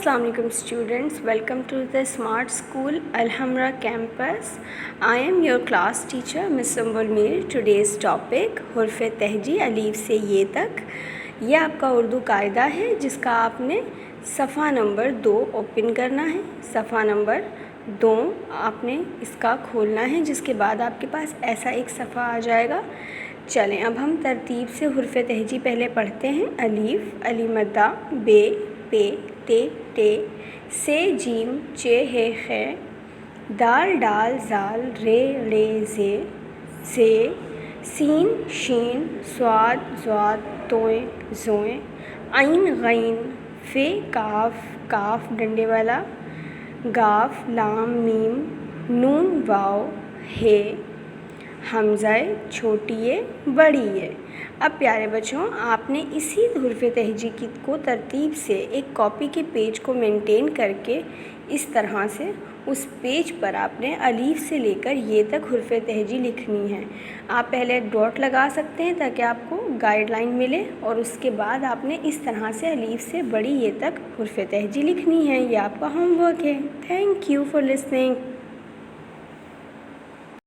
Assalamu alaikum students, welcome to the Smart School Alhamra campus. I am your class teacher Miss Umbul Mir. Today's topic حرف تہجی الف سے یہ تک. یہ آپ کا اردو قاعدہ ہے جس کا آپ نے صفحہ نمبر 2 اوپن کرنا ہے. صفحہ نمبر 2 آپ نے اس کا کھولنا ہے جس کے بعد آپ کے پاس ایسا ایک صفحہ آ جائے گا. چلیں اب ہم ترتیب سے حرف تہجی پہلے پڑھتے ہیں. الف علی مدہ بے پے تے ٹے سے جیم چے ہے خے دال ڈال زال رے رے زے سین شین صاد ضاد توئیں زوئیں عین غین فے کاف کاف ڈنڈے والا گاف لام میم نون واو ہے حمزہ چھوٹی ہے بڑی ہے. اب پیارے بچوں آپ نے اسی حرف تہجی کو ترتیب سے ایک کاپی کے پیج کو مینٹین کر کے اس طرح سے اس پیج پر آپ نے الف سے لے کر یہ تک حرف تہجی لکھنی ہے. آپ پہلے ڈاٹ لگا سکتے ہیں تاکہ آپ کو گائیڈ لائن ملے اور اس کے بعد آپ نے اس طرح سے الف سے بڑی یہ تک حرف تہجی لکھنی ہے. یہ آپ کا ہوم ورک ہے. Thank you for listening.